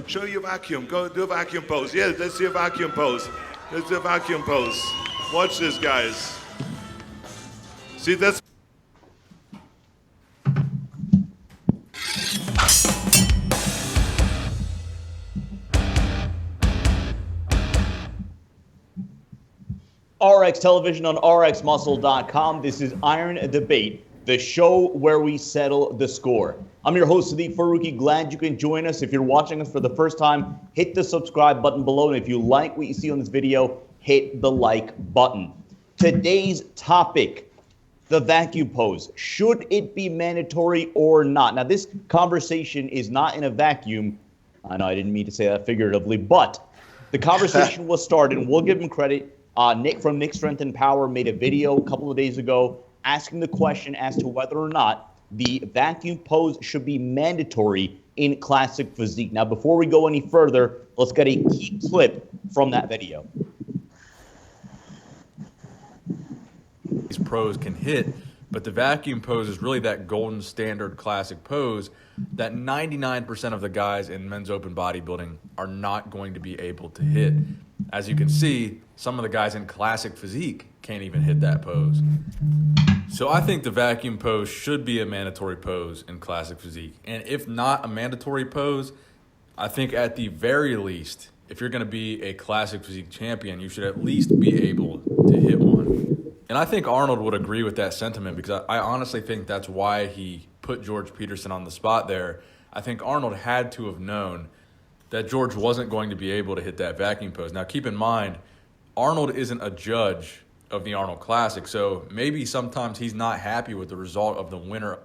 Show your vacuum. Go do a vacuum pose. Yeah, let's see a vacuum pose. Let's do a vacuum pose. Watch this, guys. See, that's... RX Television on RxMuscle.com. This is Iron Debate, the show where we settle the score. I'm your host, Sadiq Faruqi. Glad you can join us. If you're watching us for the first time, hit the subscribe button below. And if you like what you see on this video, hit the like button. Today's topic, the vacuum pose. Should it be mandatory or not? Now, this conversation is not in a vacuum. I know I didn't mean to say that figuratively, but the conversation was started, and we'll give him credit. Nick from Nick Strength and Power made a video a couple of days ago asking the question as to whether or not the vacuum pose should be mandatory in Classic Physique. Now, before we go any further, let's get a key clip from that video. These pros can hit, but the vacuum pose is really that golden standard classic pose that 99% of the guys in men's open bodybuilding are not going to be able to hit. As you can see, some of the guys in Classic Physique can't even hit that pose. So I think the vacuum pose should be a mandatory pose in Classic Physique. And if not a mandatory pose, I think at the very least, if you're going to be a Classic Physique champion, you should at least be able to hit one. And I think Arnold would agree with that sentiment, because I honestly think that's why he put George Peterson on the spot there. I think Arnold had to have known that George wasn't going to be able to hit that vacuum pose. Now, keep in mind, Arnold isn't a judge of the Arnold Classic, so maybe sometimes he's not happy with the result of the winner.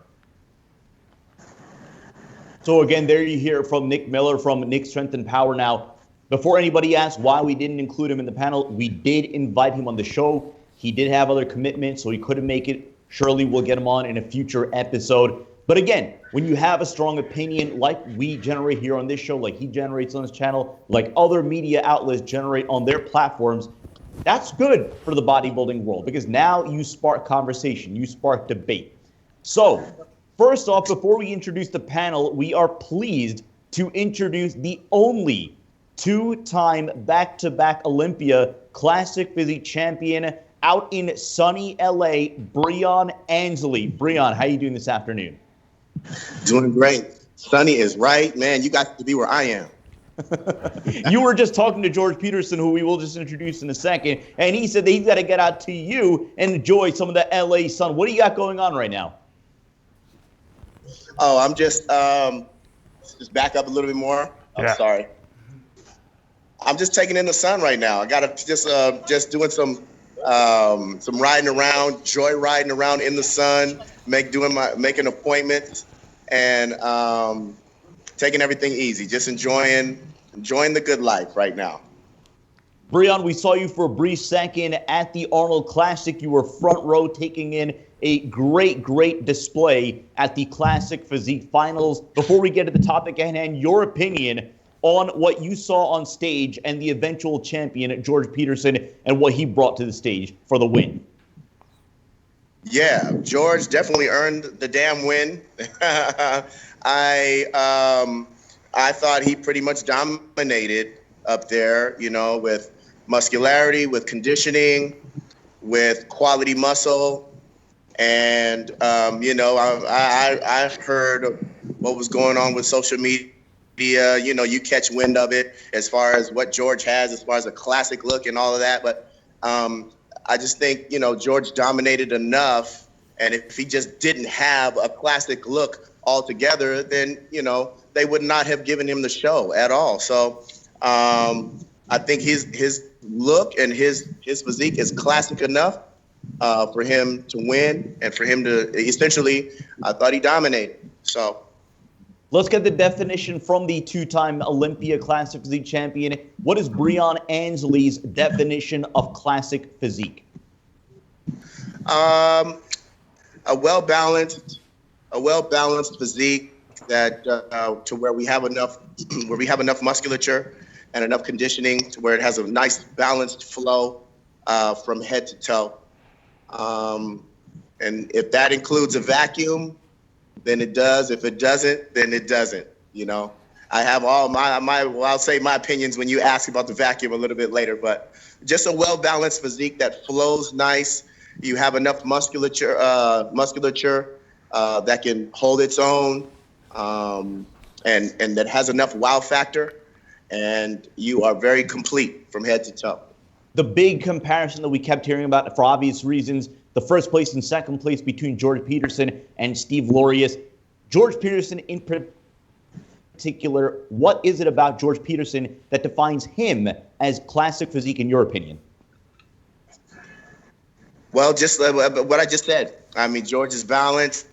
So again, there you hear from Nick Miller from Nick Strength and Power. Now, before anybody asks why we didn't include him in the panel, we did invite him on the show. He did have other commitments, so he couldn't make it. Surely we'll get him on in a future episode. But again, when you have a strong opinion like we generate here on this show, like he generates on his channel, like other media outlets generate on their platforms, that's good for the bodybuilding world, because now you spark conversation, you spark debate. So first off, before we introduce the panel, we are pleased to introduce the only two-time back-to-back Olympia Classic Physique champion out in sunny LA, Breon Ansley. Breon, how are you doing this afternoon? Doing great. Sunny is right, man. You got to be where I am. You were just talking to George Peterson, who we will just introduce in a second, and he said that he's got to get out to you and enjoy some of the LA sun. What do you got going on right now? Oh, I'm just back up a little bit more. I'm sorry. I'm just taking in the sun right now. I got to just doing some riding around, joy riding around in the sun, making appointments, and taking everything easy, just enjoying the good life right now. Breon, we saw you for a brief second at the Arnold Classic. You were front row taking in a great display at the Classic Physique Finals. Before we get to the topic at hand, your opinion on what you saw on stage and the eventual champion, George Peterson, and what he brought to the stage for the win. Yeah, George definitely earned the damn win. I thought he pretty much dominated up there, with muscularity, with conditioning, with quality muscle. And, I heard what was going on with social media. You catch wind of it as far as what George has, as far as a classic look and all of that. But I just think, George dominated enough. And if he just didn't have a classic look altogether, then, they would not have given him the show at all. So I think his look and his physique is classic enough for him to win, and for him to essentially, I thought he dominated. So let's get the definition from the two-time Olympia Classic Physique champion. What is Breon Ansley's definition of classic physique? A well-balanced physique that to where we have enough musculature and enough conditioning to where it has a nice balanced flow from head to toe. And if that includes a vacuum, then it does. If it doesn't, then it doesn't. I have all well, I'll say my opinions when you ask about the vacuum a little bit later, but just a well-balanced physique that flows nice. You have enough musculature that can hold its own, and that has enough wow factor, and you are very complete from head to toe. The big comparison that we kept hearing about, for obvious reasons, the first place and second place between George Peterson and Steve Lorius. George Peterson in particular, what is it about George Peterson that defines him as classic physique in your opinion? Well, just what I just said. I mean, George is balanced.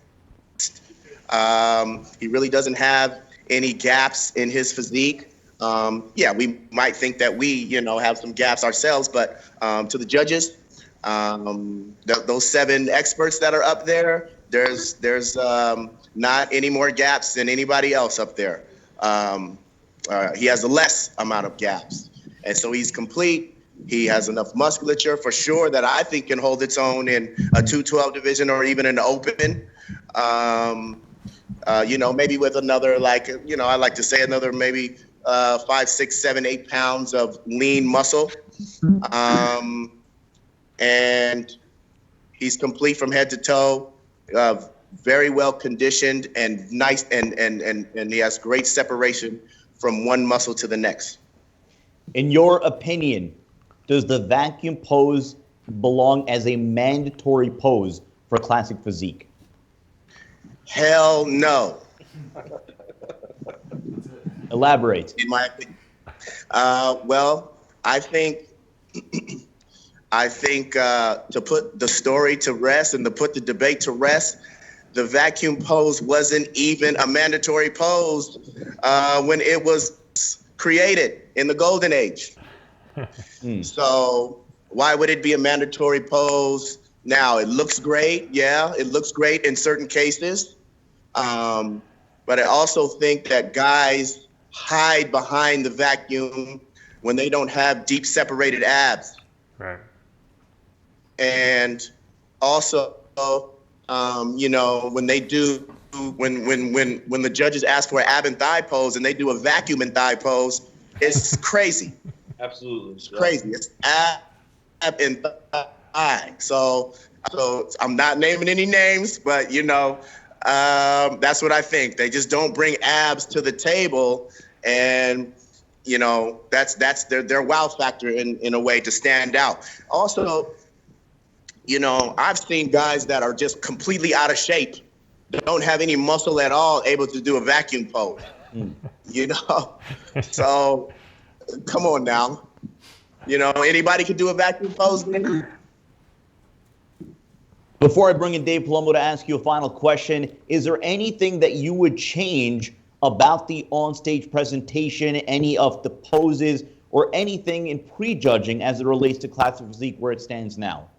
He really doesn't have any gaps in his physique. Yeah, we might think that we, have some gaps ourselves, but to the judges, those 7 experts that are up there, there's not any more gaps than anybody else up there. He has a less amount of gaps, and so he's complete. He has enough musculature for sure that I think can hold its own in a 212 division or even an open. Maybe with another, I like to say another maybe 5, 6, 7, 8 pounds of lean muscle. And he's complete from head to toe, very well conditioned and nice, and he has great separation from one muscle to the next. In your opinion, does the vacuum pose belong as a mandatory pose for classic physique? Hell no. Elaborate. In my opinion. Well, I think to put the story to rest and to put the debate to rest, the vacuum pose wasn't even a mandatory pose when it was created in the golden age. So why would it be a mandatory pose now? It looks great. Yeah, it looks great in certain cases. But I also think that guys hide behind the vacuum when they don't have deep separated abs. Right. And also, when they do, when the judges ask for an ab and thigh pose and they do a vacuum and thigh pose, it's crazy. Absolutely. It's crazy. It's ab and thigh. So I'm not naming any names, but that's what I think. They just don't bring abs to the table, and that's their wow factor in a way to stand out. Also, I've seen guys that are just completely out of shape, don't have any muscle at all, able to do a vacuum pose. So come on now. Anybody can do a vacuum pose, man. Before I bring in Dave Palumbo to ask you a final question, is there anything that you would change about the onstage presentation, any of the poses, or anything in prejudging as it relates to classic physique where it stands now?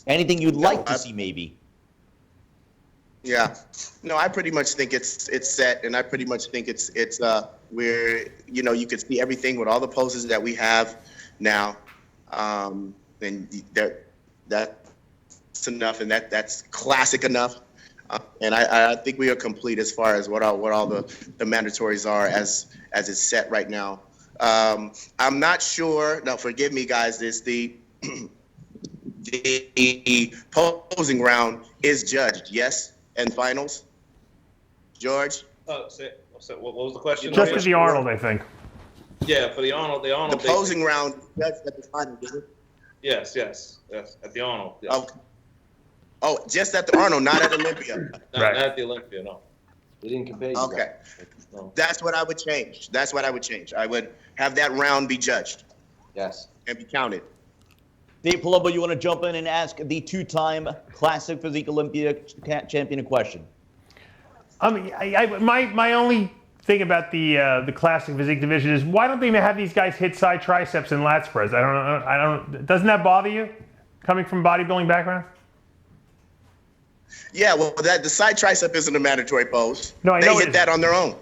Anything you'd like to see, maybe? Yeah, no, I pretty much think it's set, and I pretty much think it's where you can see everything with all the poses that we have now, and that's enough, and that's classic enough, and I think we are complete as far as what all the mandatories are as it's set right now. I'm not sure. Now, forgive me, guys. The posing round is judged, yes. And finals, George? What was the question? Just for the Arnold, I think. Yeah, for the Arnold. The posing round judged at the finals, is it? Yes, at the Arnold. Yes. Okay. Oh, just at the Arnold, not at Olympia. Not at the Olympia, no. We didn't compare. Okay. No. That's what I would change. I would have that round be judged. Yes. And be counted. Dave Palumbo, you want to jump in and ask the 2-time Classic Physique Olympia champion a question? My only thing about the Classic Physique division is why don't they have these guys hit side triceps and lat spreads? I don't. Doesn't that bother you, coming from bodybuilding background? Yeah, well, the side tricep isn't a mandatory pose. No, I know they hit that on their own.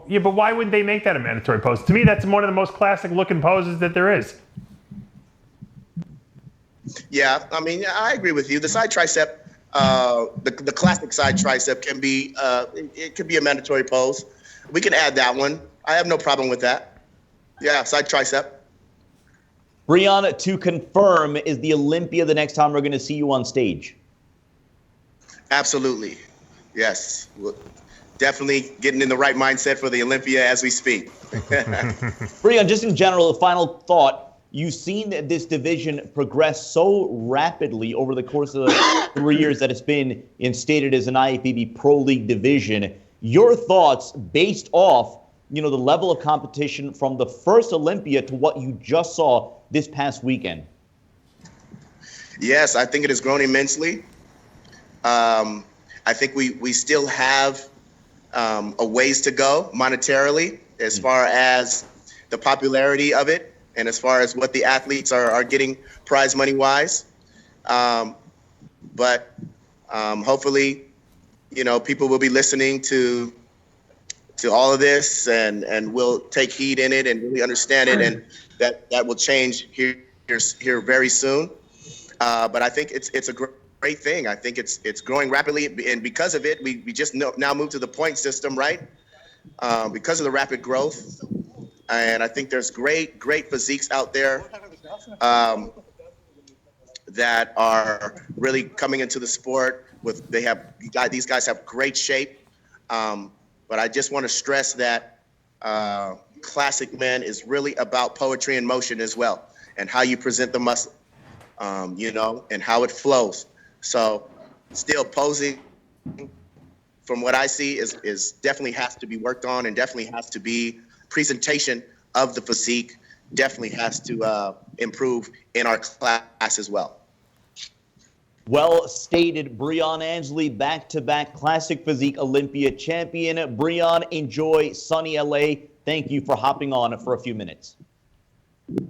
Yeah, but why wouldn't they make that a mandatory pose? To me, that's one of the most classic looking poses that there is. Yeah, I mean, I agree with you. The side tricep the classic side tricep can be it could be a mandatory pose. We can add that one. I have no problem with that. Yeah, side tricep. Breon, to confirm, is the Olympia the next time we're going to see you on stage? Absolutely. Yes. We're definitely getting in the right mindset for the Olympia as we speak. Breon, just in general, a final thought. You've seen this division progress so rapidly over the course of the 3 years that it's been instated as an IFBB Pro League division. Your thoughts based off, the level of competition from the first Olympia to what you just saw this past weekend? Yes, I think it has grown immensely. I think we still have a ways to go monetarily as far as the popularity of it and as far as what the athletes are getting prize money wise. But hopefully, people will be listening to all of this and will take heed in it and really understand it, and that will change here very soon. But I think it's a great thing. I think it's growing rapidly, and because of it, we just now move to the point system, right? Because of the rapid growth, and I think there's great physiques out there that are really coming into the sport. These guys have great shape, but I just want to stress that Classic Men is really about poetry and motion as well, and how you present the muscle, and how it flows. So still posing, from what I see, is definitely has to be worked on, and definitely has to be presentation of the physique definitely has to improve in our class as well. Well stated. Breon Ansley, back-to-back Classic Physique Olympia champion. Breon, enjoy sunny LA. Thank you for hopping on for a few minutes.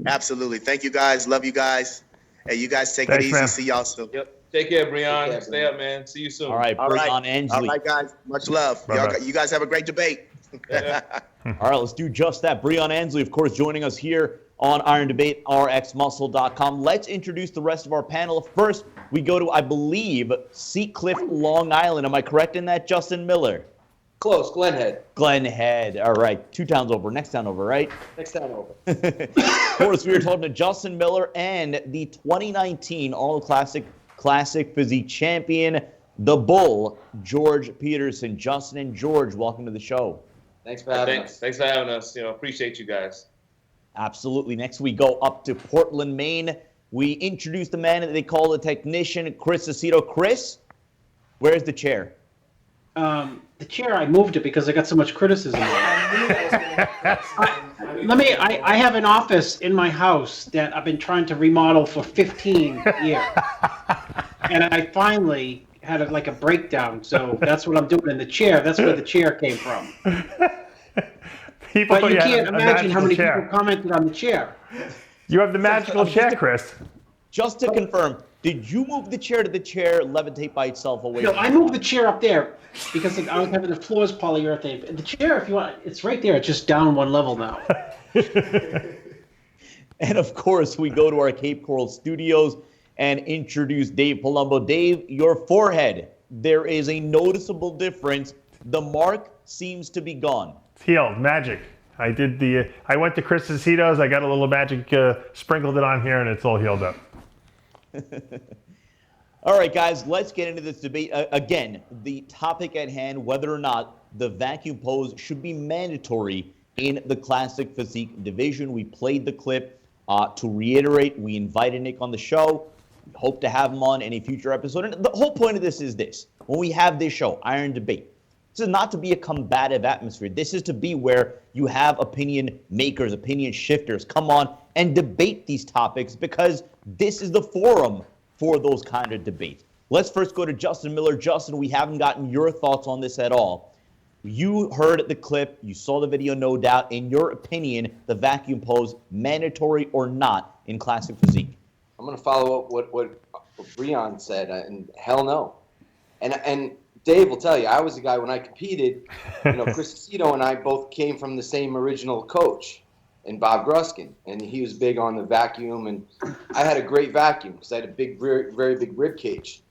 Absolutely. Thank you, guys. Love you guys. Hey, you guys take it easy. Man. See y'all soon. Yep. Take care, Breon. Stay up, man. See you soon. All right, Breon Ansley. All right, guys. Much love. You guys have a great debate. All right, let's do just that. Breon Ansley, of course, joining us here on Iron Debate, RxMuscle.com. Let's introduce the rest of our panel. First, we go to, I believe, Seacliff, Long Island. Am I correct in that, Justin Miller? Close, Glenhead. Glenhead. All right, 2 towns over. Next town over, right? Next town over. Of course, we were talking to Justin Miller and the 2019 Arnold Classic Physique champion, the Bull, George Peterson. Justin and George, welcome to the show. Thanks for having us. Thanks for having us. Appreciate you guys. Absolutely. Next, we go up to Portland, Maine. We introduce the man that they call the technician, Chris Aceto. Chris, where's the chair? The chair, I moved it because I got so much criticism. I have an office in my house that I've been trying to remodel for 15 years. And I finally had a breakdown. So that's what I'm doing in the chair. That's where the chair came from. But you can't imagine how many people commented on the chair. You have the magical chair, Chris. Just to confirm, did you move the chair? Did the chair levitate by itself away? No, I moved the chair up there because I was having the floors polyurethane. The chair, if you want, it's right there. It's just down one level now. And of course, we go to our Cape Coral studios and introduce Dave Palumbo. Dave, your forehead, there is a noticeable difference. The mark seems to be gone. It's healed. Magic. I went to Chris Aceto's. I got a little magic, sprinkled it on here, and it's all healed up. All right, guys, let's get into this debate. Again, the topic at hand, whether or not the vacuum pose should be mandatory in the Classic Physique division. We played the clip. To reiterate, we invited Nick on the show. We hope to have him on any future episode. And the whole point of this is this. When we have this show, Iron Debate, this is not to be a combative atmosphere. This is to be where you have opinion makers, opinion shifters come on and debate these topics, because this is the forum for those kind of debates. Let's first go to Justin Miller. Justin, we haven't gotten your thoughts on this at all. You heard the clip, you saw the video, no doubt. In your opinion, the vacuum pose, mandatory or not in Classic Physique? I'm going to follow up what Breon said, and hell no. And Dave will tell you, I was the guy when I competed, Chris Aceto and I both came from the same original coach, and Bob Gruskin, and he was big on the vacuum, and I had a great vacuum because I had a very big rib cage.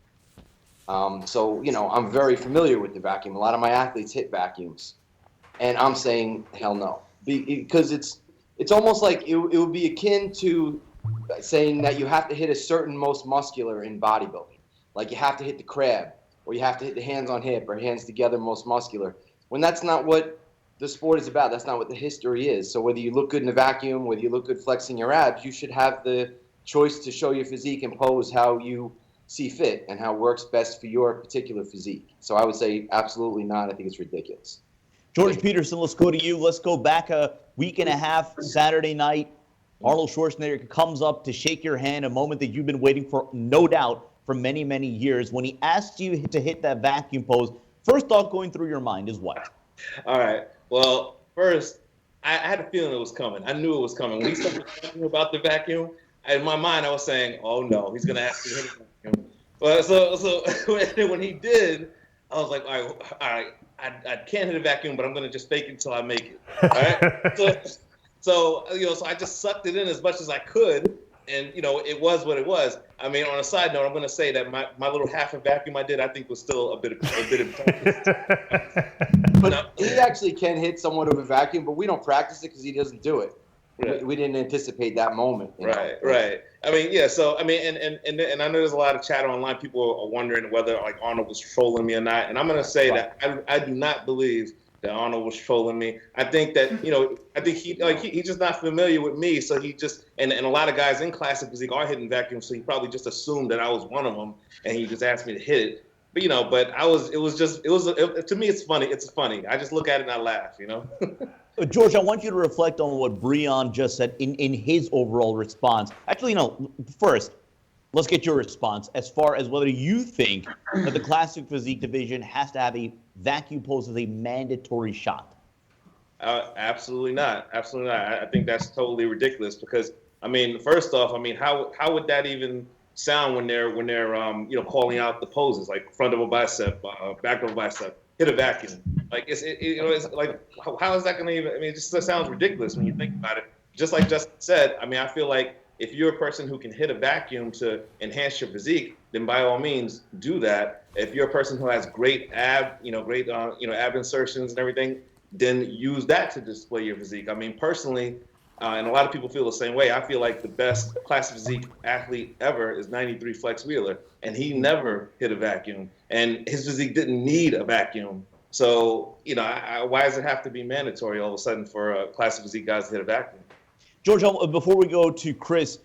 So, I'm very familiar with the vacuum. A lot of my athletes hit vacuums. And I'm saying, hell no. Because it's almost like it would be akin to saying that you have to hit a certain most muscular in bodybuilding. Like you have to hit the crab, or you have to hit the hands on hip, or hands together most muscular. When that's not what the sport is about. That's not what the history is. So whether you look good in a vacuum, whether you look good flexing your abs, you should have the choice to show your physique and pose how you see fit and how it works best for your particular physique. So I would say absolutely not. I think it's ridiculous. George Peterson, let's go to you. Let's go back a week and a half, Saturday night. Arnold Schwarzenegger comes up to shake your hand, a moment that you've been waiting for, no doubt, for many, many years. When he asked you to hit that vacuum pose, first thought going through your mind is what? All right. Well, first, I had a feeling it was coming. I knew it was coming. When he started talking about the vacuum, in my mind, I was saying, oh, no, he's going to ask me to hit a vacuum. But so when he did, I was like, all right, I can't hit a vacuum, but I'm going to just fake it until I make it. All right? So I just sucked it in as much as I could. And, it was what it was. I mean, on a side note, I'm going to say that my little half a vacuum I did, I think was still a bit of But he actually can hit somewhat of a vacuum, but we don't practice it because he doesn't do it. Right. We didn't anticipate that moment. Right. I mean, yeah. So I mean, and I know there's a lot of chatter online. People are wondering whether like Arnold was trolling me or not. And I'm going to say that I do not believe that Arnold was trolling me. I think that I think he's just not familiar with me. So he just and a lot of guys in Classic Physique are hitting vacuums. So he probably just assumed that I was one of them, and he just asked me to hit it. But to me it's funny. It's funny. I just look at it and I laugh. George, I want you to reflect on what Breon just said in his overall response. Actually, first, let's get your response as far as whether you think that the Classic Physique division has to have a vacuum pose as a mandatory shot. Absolutely not. Absolutely not. I think that's totally ridiculous because, I mean, first off, I mean, how would that even sound when they're calling out the poses, like front of a bicep, back of a bicep, hit a vacuum? Like it's like how is that going to even? I mean, it just sounds ridiculous when you think about it. Just like Justin said, I mean, I feel like if you're a person who can hit a vacuum to enhance your physique, then by all means do that. If you're a person who has great ab insertions and everything, then use that to display your physique. I mean, personally, and a lot of people feel the same way. I feel like the best Classic Physique athlete ever is 93 Flex Wheeler, and he never hit a vacuum, and his physique didn't need a vacuum. So, why does it have to be mandatory all of a sudden for Classic Physique guys to hit a vacuum? George, before we go to Chris,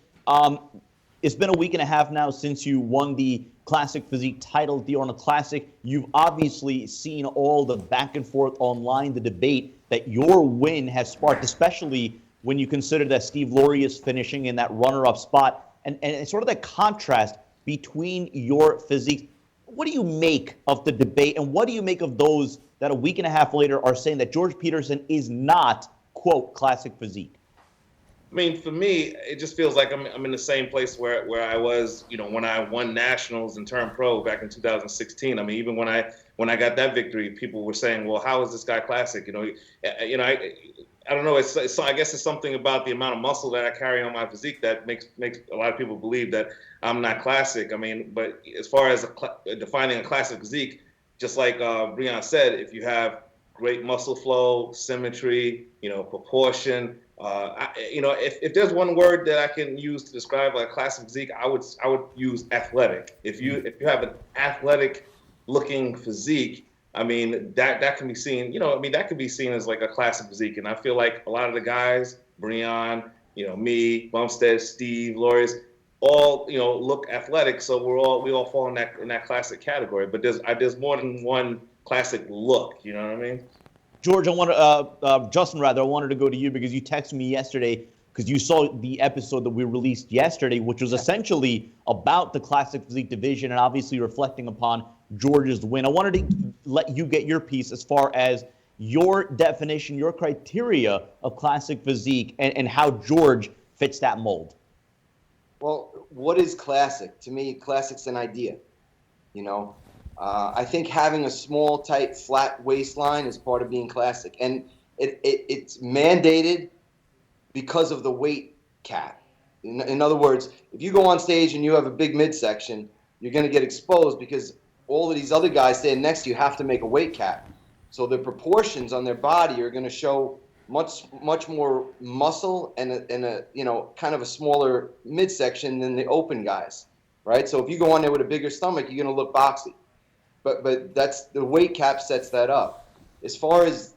it's been a week and a half now since you won the Classic Physique title at the Arnold Classic. You've obviously seen all the back and forth online, the debate that your win has sparked, especially when you consider that Steve Laurie is finishing in that runner-up spot, and sort of that contrast between your physiques. What do you make of the debate, and what do you make of those that a week and a half later are saying that George Peterson is not, quote, Classic Physique? I mean, for me, it just feels like I'm in the same place where I was, when I won nationals and turned pro back in 2016. I mean, even when I got that victory, people were saying, "Well, how is this guy Classic?" I don't know. I guess it's something about the amount of muscle that I carry on my physique that makes a lot of people believe that I'm not Classic. I mean, but as far as defining a Classic physique, just like Breon said, if you have great muscle flow, symmetry, proportion. If there's one word that I can use to describe like Classic physique, I would use athletic. If you have an athletic looking physique, I mean that can be seen. That could be seen as like a Classic physique. And I feel like a lot of the guys, Breon, me, Bumstead, Steve, Laurie, all look athletic. So we all fall in that Classic category. But there's more than one Classic look. You know what I mean? George, Justin, I wanted to go to you because you texted me yesterday because you saw the episode that we released yesterday, which was essentially about the Classic Physique division and obviously reflecting upon George's win. I wanted to let you get your piece as far as your definition, your criteria of Classic Physique and how George fits that mold. Well, what is Classic? To me, Classic's an idea, I think having a small, tight, flat waistline is part of being Classic. And it's mandated because of the weight cap. In other words, if you go on stage and you have a big midsection, you're going to get exposed because all of these other guys standing next to you have to make a weight cap. So the proportions on their body are going to show much more muscle and a kind of a smaller midsection than the open guys, right? So if you go on there with a bigger stomach, you're going to look boxy. But that's the weight cap sets that up. As far as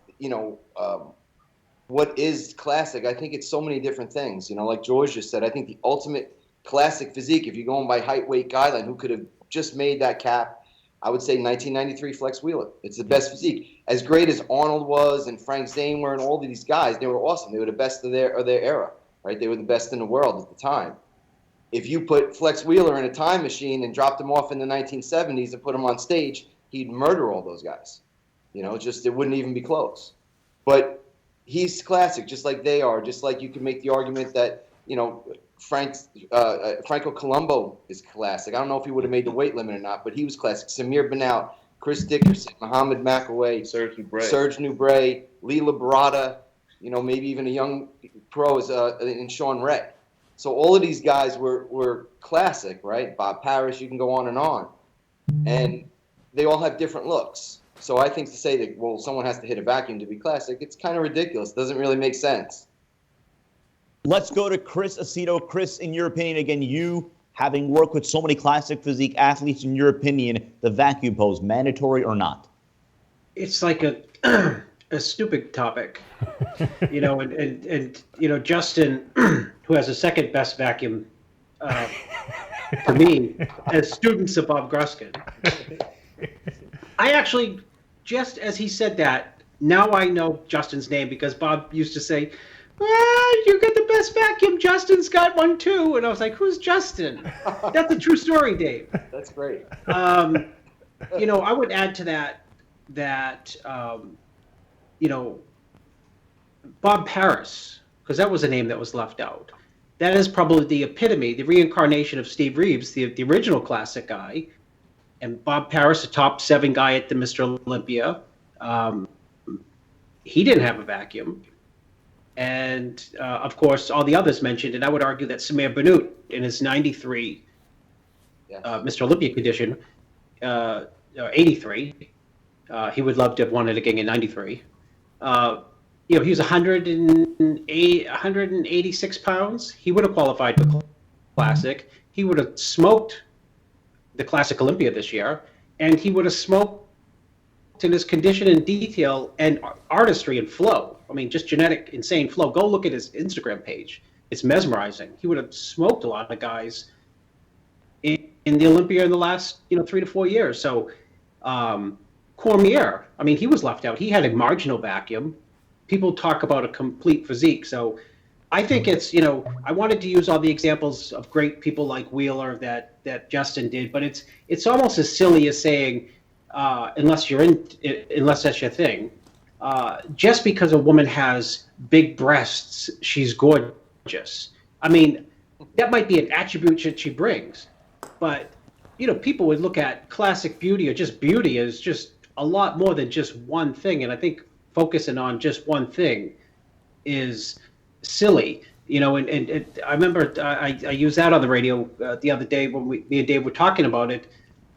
what is classic, I think it's so many different things. Like George just said, I think the ultimate classic physique, if you're going by height weight guideline, who could have just made that cap, I would say 1993 Flex Wheeler. It's the best physique. As great as Arnold was and Frank Zane were and all of these guys, they were awesome. They were the best of their era, right? They were the best in the world at the time. If you put Flex Wheeler in a time machine and dropped him off in the 1970s and put him on stage, he'd murder all those guys. It wouldn't even be close. But he's classic, just like they are. Just like you can make the argument that, Franco Colombo is classic. I don't know if he would have made the weight limit or not, but he was classic. Samir Benout, Chris Dickerson, Muhammad McAway, Serge Nubret, Lee Labrada, maybe even a young pro in Sean Ray. So all of these guys were classic, right? Bob Parrish, you can go on. And they all have different looks. So I think to say that, well, someone has to hit a vacuum to be classic, it's kind of ridiculous. It doesn't really make sense. Let's go to Chris Aceto. Chris, in your opinion, again, you having worked with so many classic physique athletes, in your opinion, the vacuum pose, mandatory or not? It's like a stupid topic, and Justin, who has the second best vacuum to me, as students of Bob Gruskin. I actually, just as he said that, now I know Justin's name because Bob used to say, you got the best vacuum. Justin's got one too. And I was like, who's Justin? That's a true story, Dave. That's great. I would add to that Bob Paris, because that was a name that was left out. That is probably the epitome, the reincarnation of Steve Reeves, the original classic guy. And Bob Paris, the top 7 guy at the Mr. Olympia. He didn't have a vacuum. And, of course, all the others mentioned, and I would argue that Samir Benout, in his 93 Mr. Olympia condition, 83, he would love to have won it again in 93. He was 186 pounds. He would have qualified for Classic. He would have smoked the Classic Olympia this year, and he would have smoked in his condition and detail and artistry and flow. I mean, just genetic, insane flow. Go look at his Instagram page. It's mesmerizing. He would have smoked a lot of guys in the Olympia in the last, 3 to 4 years. So, Cormier, I mean, he was left out. He had a marginal vacuum. People talk about a complete physique. So I think it's, I wanted to use all the examples of great people like Wheeler that Justin did, but it's almost as silly as saying, unless that's your thing, just because a woman has big breasts, she's gorgeous. I mean, that might be an attribute that she brings, but people would look at classic beauty or just beauty as just a lot more than just one thing. And I think focusing on just one thing is silly. And I remember I used that on the radio the other day when me and Dave were talking about it.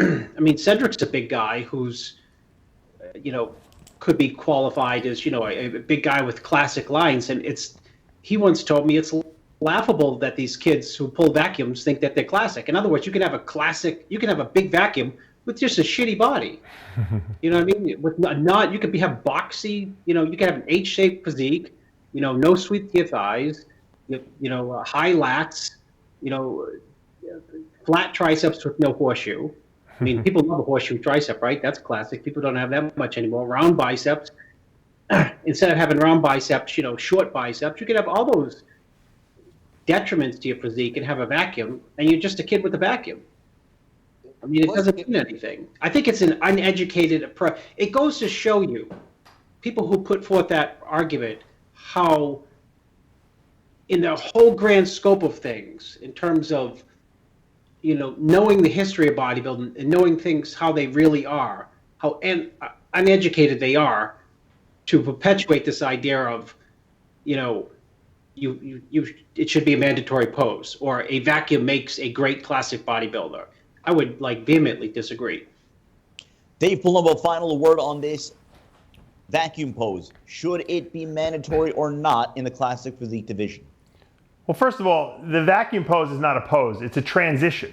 I mean, Cedric's a big guy who's, could be qualified as, a big guy with classic lines. And he once told me it's laughable that these kids who pull vacuums think that they're classic. In other words, you can have a big vacuum with just a shitty body. You know what I mean? With you could have boxy, you could have an H-shaped physique, no sweep to your thighs, high lats, flat triceps with no horseshoe. I mean, people love a horseshoe tricep, right? That's classic. People don't have that much anymore. Round biceps. Instead of having round biceps, short biceps, you could have all those detriments to your physique and have a vacuum, and you're just a kid with a vacuum. I mean, it doesn't mean anything. I think it's an uneducated approach. It goes to show you, people who put forth that argument, how in the whole grand scope of things, in terms of knowing the history of bodybuilding and knowing things how they really are, how uneducated they are, to perpetuate this idea of, it should be a mandatory pose, or a vacuum makes a great classic bodybuilder. I would vehemently disagree. Dave Palumbo, final word on this vacuum pose. Should it be mandatory or not in the classic physique division? Well, first of all, the vacuum pose is not a pose, it's a transition.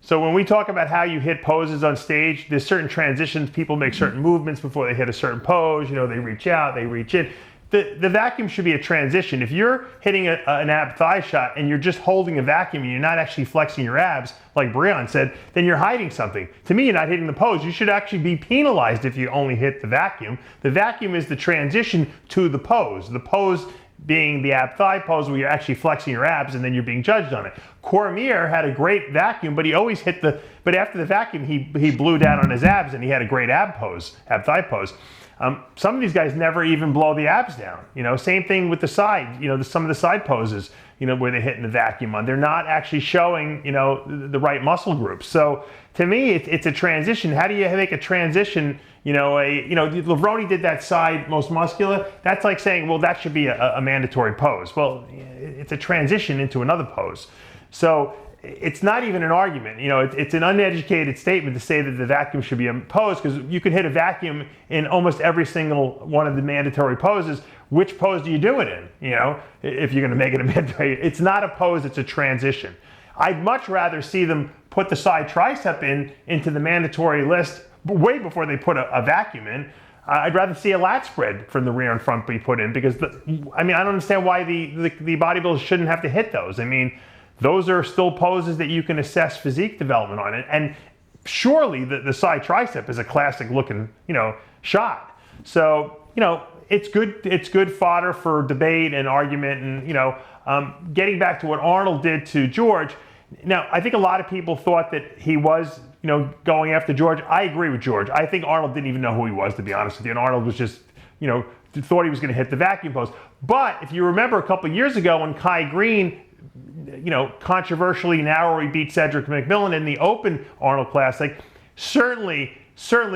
So when we talk about how you hit poses on stage, there's certain transitions. People make certain movements before they hit a certain pose. They reach out, they reach in. The vacuum should be a transition. If you're hitting an ab thigh shot and you're just holding a vacuum and you're not actually flexing your abs, like Breon said, then you're hiding something. To me, you're not hitting the pose. You should actually be penalized if you only hit the vacuum. The vacuum is the transition to the pose. The pose being the ab thigh pose where you're actually flexing your abs and then you're being judged on it. Cormier had a great vacuum, but he always hit but after the vacuum, he blew down on his abs and he had a great ab thigh pose. Some of these guys never even blow the abs down. Same thing with the side, some of the side poses, where they're hitting the vacuum on. They're not actually showing, the right muscle groups. So to me, it's a transition. How do you make a transition? Levrone did that side most muscular. That's like saying, well, that should be a mandatory pose. Well, it's a transition into another pose. So it's not even an argument. It's an uneducated statement to say that the vacuum should be a pose, because you can hit a vacuum in almost every single one of the mandatory poses. Which pose do you do it in? If you're going to make it a mandatory, it's not a pose, it's a transition. I'd much rather see them put the side tricep into the mandatory list way before they put a vacuum in. I'd rather see a lat spread from the rear and front be put in, because I don't understand why the bodybuilders shouldn't have to hit those. Those are still poses that you can assess physique development on. And surely the side tricep is a classic looking, shot. So, it's good fodder for debate and argument. And, getting back to what Arnold did to George. Now, I think a lot of people thought that he was, going after George. I agree with George. I think Arnold didn't even know who he was, to be honest with you. And Arnold was just, thought he was going to hit the vacuum pose. But if you remember a couple years ago when Kai Green, controversially narrowly beat Cedric McMillan in the Open Arnold Classic, certainly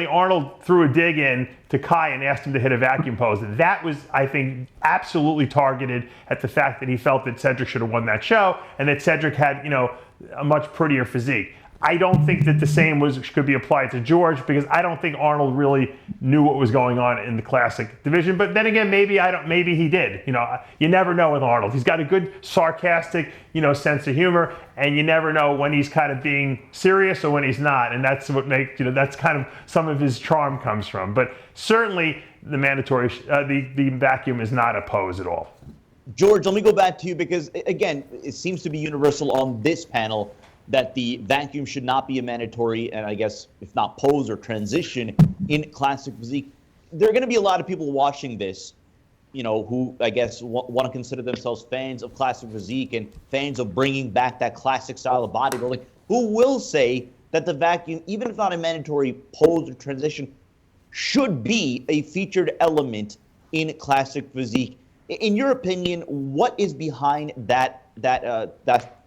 Arnold threw a dig in to Kai and asked him to hit a vacuum pose. That was, I think, absolutely targeted at the fact that he felt that Cedric should have won that show and that Cedric had, a much prettier physique. I don't think that the same could be applied to George, because I don't think Arnold really knew what was going on in the classic division. But then again, maybe he did. You never know with Arnold. He's got a good sarcastic, sense of humor, and you never know when he's kind of being serious or when he's not. And that's what makes, that's kind of some of his charm comes from. But certainly the mandatory, the vacuum is not a pose at all. George, let me go back to you, because again, it seems to be universal on this panel that the vacuum should not be a mandatory, and I guess if not pose or transition in classic physique. There are going to be a lot of people watching this, who I guess want to consider themselves fans of classic physique and fans of bringing back that classic style of bodybuilding, who will say that the vacuum, even if not a mandatory pose or transition, should be a featured element in classic physique. In your opinion, what is behind that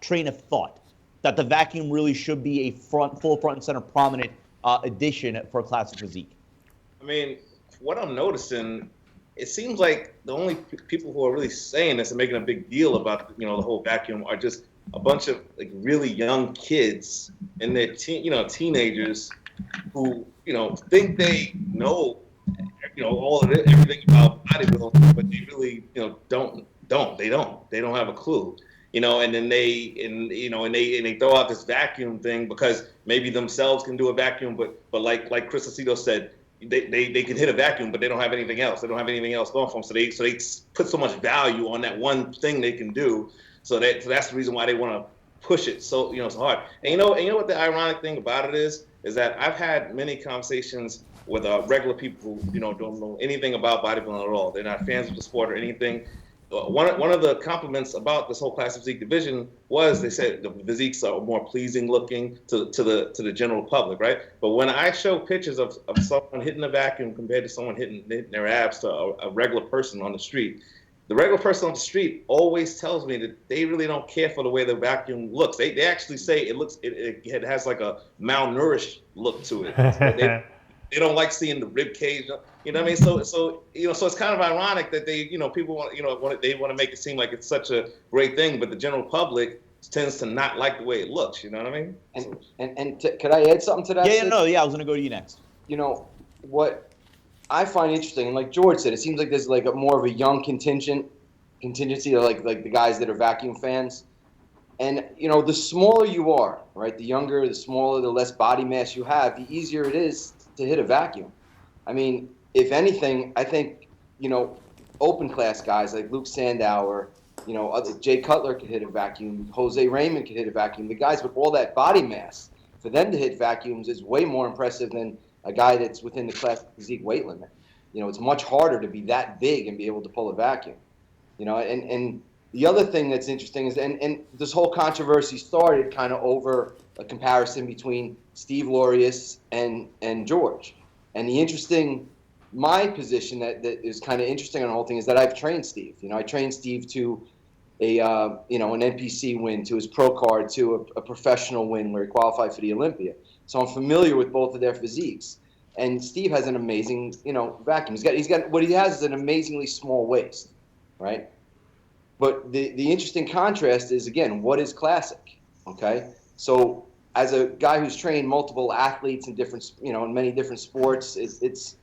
train of thought, that the vacuum really should be a full front and center prominent addition for classic physique? What I'm noticing, it seems like the only people who are really saying this and making a big deal about the whole vacuum are just a bunch of really young kids and their teenagers who think they know everything about bodybuilding, but they really don't. They don't have a clue. And then they throw out this vacuum thing because maybe themselves can do a vacuum, but like Chris Aceto said, they can hit a vacuum, but they don't have anything else. They don't have anything else going for them. So they put so much value on that one thing they can do. So that's the reason why they want to push it so so hard. And you know what the ironic thing about it is that I've had many conversations with regular people who don't know anything about bodybuilding at all. They're not fans of the sport or anything. One of the compliments about this whole classic physique division was they said the physiques are more pleasing looking to the general public, right? But when I show pictures of someone hitting a vacuum compared to someone hitting their abs to a regular person on the street, the regular person on the street always tells me that they really don't care for the way the vacuum looks. They actually say it has like a malnourished look to it. They don't like seeing the rib cage. You know what I mean? So it's kind of ironic that they, people want, they want to make it seem like it's such a great thing, but the general public tends to not like the way it looks. You know what I mean? And could I add something to that? Yeah, I was going to go to you next. what I find interesting, and like George said, it seems like there's like a more of a young contingency, like the guys that are vacuum fans. And the smaller you are, right? The younger, the smaller, the less body mass you have, the easier it is to hit a vacuum. I mean, if anything, I think open class guys like Luke Sandauer, Jay Cutler could hit a vacuum, Jose Raymond could hit a vacuum. The guys with all that body mass, for them to hit vacuums is way more impressive than a guy that's within the classic physique weight limit. It's much harder to be that big and be able to pull a vacuum. And the other thing that's interesting is, and this whole controversy started kind of over a comparison between Steve Laureus and George. And my position that is kind of interesting on the whole thing is that I've trained Steve. I trained Steve to an NPC win, to his pro card, to a professional win where he qualified for the Olympia. So I'm familiar with both of their physiques. And Steve has an amazing, vacuum. He's got what he has is an amazingly small waist, right? But the interesting contrast is, again, what is classic? Okay, so as a guy who's trained multiple athletes in different, in many different sports, it's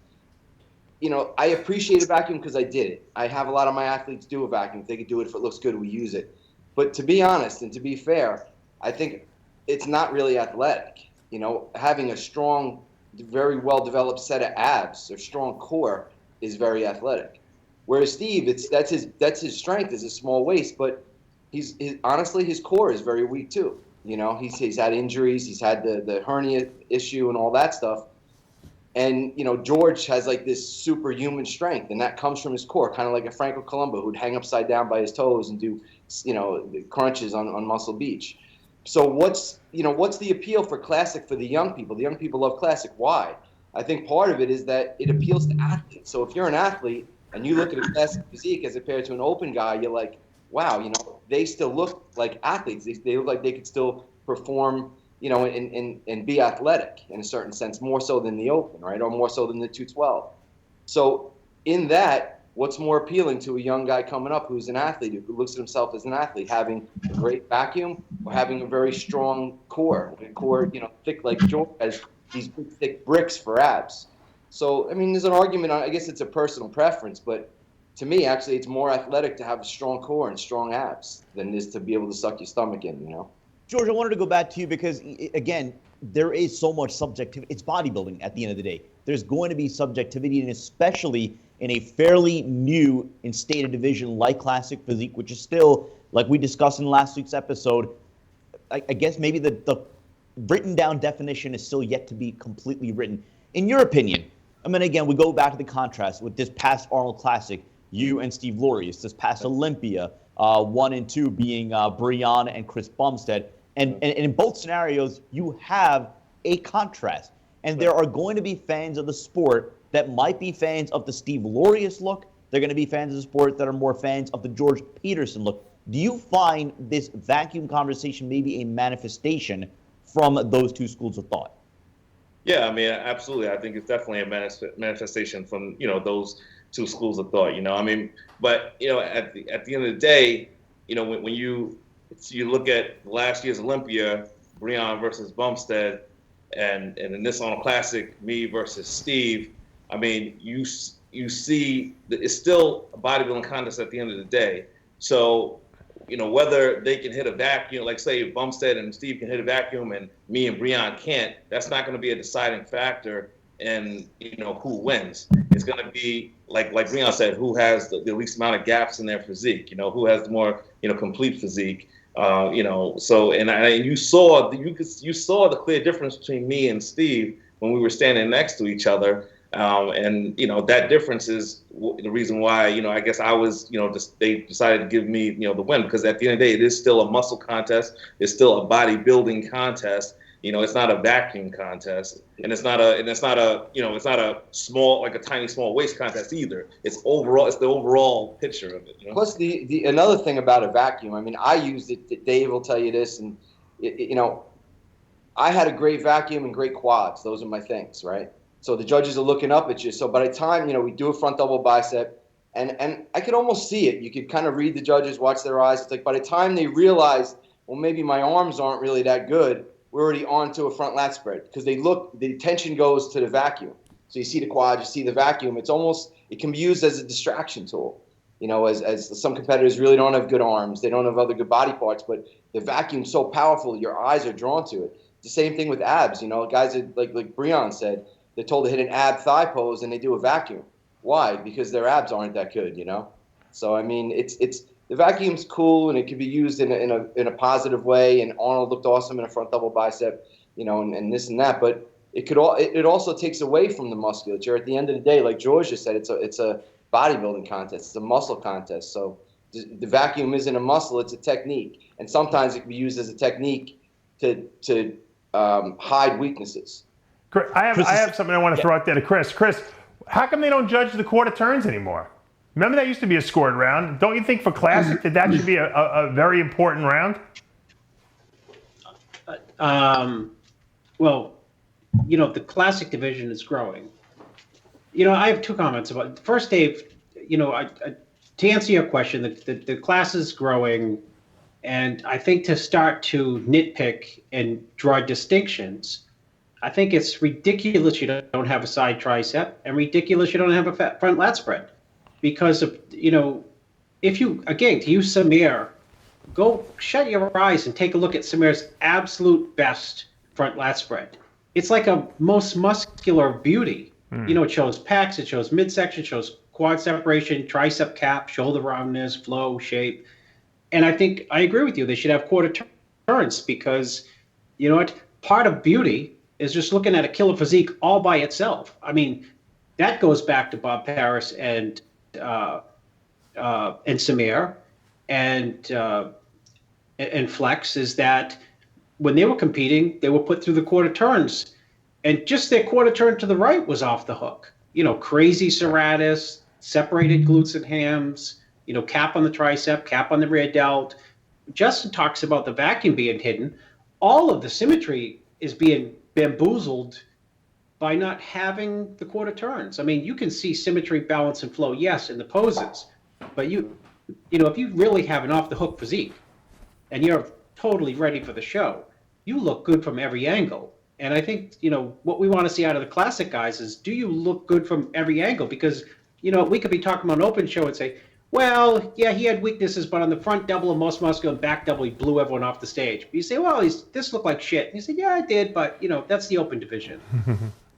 I appreciate a vacuum because I did it. I have a lot of my athletes do a vacuum. If they could do it, if it looks good, we use it. But to be honest and to be fair, I think it's not really athletic. Having a strong, very well-developed set of abs or strong core is very athletic. Whereas Steve, that's his strength is a small waist, but honestly his core is very weak too. He's had injuries, he's had the hernia issue and all that stuff. And George has like this superhuman strength, and that comes from his core, kind of like a Franco Columbu who'd hang upside down by his toes and do crunches on Muscle Beach. So what's the appeal for classic for the young people? The young people love classic. Why? I think part of it is that it appeals to athletes. So if you're an athlete and you look at a classic physique as compared to an open guy, you're like, wow, they still look like athletes. They look like they could still perform, and be athletic in a certain sense, more so than the open, right? Or more so than the 212. So in that, what's more appealing to a young guy coming up who's an athlete, who looks at himself as an athlete, having a great vacuum or having a very strong core, thick like George has these big, thick bricks for abs. So, I mean, there's an argument on, I guess it's a personal preference, but to me, actually, it's more athletic to have a strong core and strong abs than it is to be able to suck your stomach in, George, I wanted to go back to you because, again, there is so much subjectivity. It's bodybuilding at the end of the day. There's going to be subjectivity, and especially in a fairly new and stated division like Classic Physique, which is still, like we discussed in last week's episode, I guess maybe the written down definition is still yet to be completely written. In your opinion, I mean, again, we go back to the contrast with this past Arnold Classic, you and Steve Laureus, this past Olympia, 1 and 2 being Breon and Chris Bumstead. And in both scenarios, you have a contrast. And there are going to be fans of the sport that might be fans of the Steve Laureus look. They're going to be fans of the sport that are more fans of the George Peterson look. Do you find this vacuum conversation maybe a manifestation from those two schools of thought? Yeah, I mean, absolutely. I think it's definitely a manifestation from, those two schools of thought, I mean, but, at the end of the day, when you look at last year's Olympia, Breon versus Bumstead, and in this Arnold Classic, me versus Steve, I mean, you see that it's still a bodybuilding contest at the end of the day. So, whether they can hit a vacuum, like say Bumstead and Steve can hit a vacuum and me and Breon can't, that's not going to be a deciding factor in, who wins. It's going to be, like Breon said, who has the least amount of gaps in their physique, who has the more, complete physique. So you saw the clear difference between me and Steve when we were standing next to each other, and that difference is the reason why I guess I was they decided to give me the win, because at the end of the day it is still a muscle contest, it's still a bodybuilding contest. It's not a vacuum contest, and it's not a small, like a tiny small waist contest either. It's the overall picture of it. Plus the another thing about a vacuum, I mean, I used it. Dave will tell you this, and I had a great vacuum and great quads. Those are my things, right? So the judges are looking up at you. So by the time we do a front double bicep, and I could almost see it. You could kind of read the judges, watch their eyes. It's like by the time they realize, well, maybe my arms aren't really that good, we're already on to a front lat spread, because the attention goes to the vacuum. So you see the quad, you see the vacuum. It can be used as a distraction tool. As some competitors really don't have good arms, they don't have other good body parts, but the vacuum's so powerful, your eyes are drawn to it. It's the same thing with abs. Guys like Breon said, they're told to hit an ab thigh pose and they do a vacuum. Why? Because their abs aren't that good. So I mean, it's the vacuum's cool and it can be used in a positive way. And Arnold looked awesome in a front double bicep, and this and that. But it also takes away from the musculature. At the end of the day, like George just said, it's a bodybuilding contest. It's a muscle contest. So the vacuum isn't a muscle; it's a technique. And sometimes it can be used as a technique to hide weaknesses. I have something I want to throw out there to Chris. Chris, how come they don't judge the quarter turns anymore? Remember that used to be a scored round. Don't you think for Classic that should be a very important round? Well, the Classic division is growing. I have two comments about it. First, Dave, to answer your question, the class is growing, and I think to start to nitpick and draw distinctions, I think it's ridiculous you don't have a side tricep and ridiculous you don't have a front lat spread. Because of, if you, again, to use Samir, go shut your eyes and take a look at Samir's absolute best front lat spread. It's like a most muscular beauty. It shows pecs, it shows midsection, it shows quad separation, tricep cap, shoulder roundness, flow, shape. And I think I agree with you. They should have quarter turns because, part of beauty is just looking at a killer physique all by itself. I mean, that goes back to Bob Paris and Samir and Flex, is that when they were competing, they were put through the quarter turns, and just their quarter turn to the right was off the hook. Crazy serratus, separated glutes and hams, cap on the tricep, cap on the rear delt. Justin talks about the vacuum being hidden. All of the symmetry is being bamboozled by not having the quarter turns. I mean, you can see symmetry, balance, and flow, yes, in the poses, but if you really have an off-the-hook physique and you're totally ready for the show, you look good from every angle. And I think, what we want to see out of the Classic guys is, do you look good from every angle? Because, we could be talking about an open show and say, well, yeah, he had weaknesses, but on the front double and most muscular and back double, he blew everyone off the stage. But you say, well, this looked like shit. And you say, yeah, I did, but, that's the open division.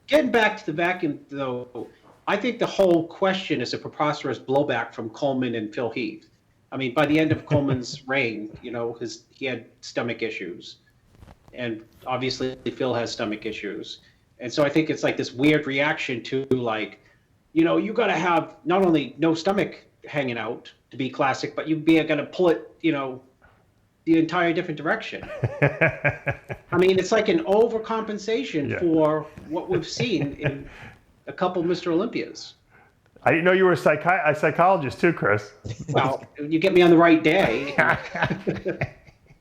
Getting back to the vacuum, though, I think the whole question is a preposterous blowback from Coleman and Phil Heath. I mean, by the end of Coleman's reign, he had stomach issues. And obviously Phil has stomach issues. And so I think it's like this weird reaction to you got to have not only no stomach hanging out to be Classic, but you'd be going to pull it, the entire different direction. I mean, it's like an overcompensation for what we've seen in a couple Mr. Olympias. I didn't know you were a psychologist too, Chris. Well, you get me on the right day.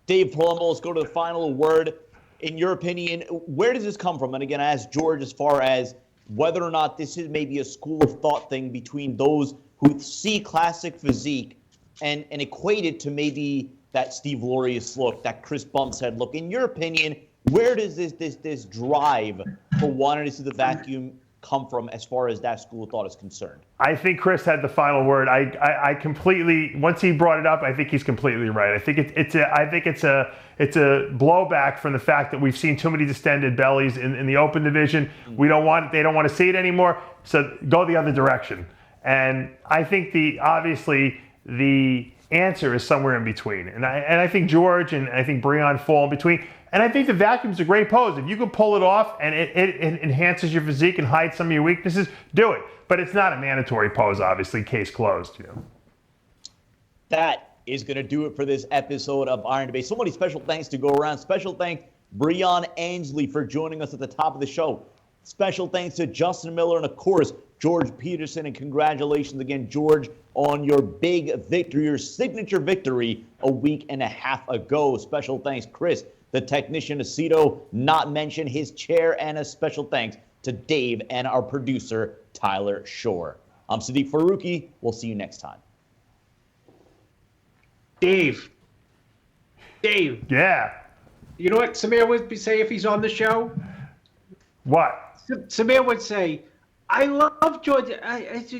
Dave Palumbo, let's go to the final word. In your opinion, where does this come from? And again, I asked George as far as whether or not this is maybe a school of thought thing between those who see Classic physique and equate it to maybe that Steve Laureus look, that Chris Bumpshead look. In your opinion, where does this drive for wanting to see the vacuum come from as far as that school of thought is concerned? I think Chris had the final word. I completely, once he brought it up, I think he's completely right. I think it's a blowback from the fact that we've seen too many distended bellies in the open division. They don't want to see it anymore. So go the other direction. And I think obviously the answer is somewhere in between. And I think George and I think Breon fall in between. And I think the vacuum's a great pose. If you can pull it off and it enhances your physique and hides some of your weaknesses, do it. But it's not a mandatory pose, obviously, case closed. That is going to do it for this episode of Iron Debate. So many special thanks to go around. Special thanks, Breon Ansley, for joining us at the top of the show. Special thanks to Justin Miller and, of course, George Peterson. And congratulations again, George, on your big victory, your signature victory a week and a half ago. Special thanks, Chris, the technician, Aceto, not mention his chair, and a special thanks to Dave and our producer, Tyler Shore. I'm Sadiq Faruqi. We'll see you next time. Dave. Yeah. You know what Samir would say if he's on the show? What? Samir would say, I love George.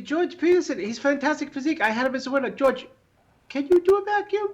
George Peterson. He's fantastic physique. I had him as a winner. George, can you do a vacuum?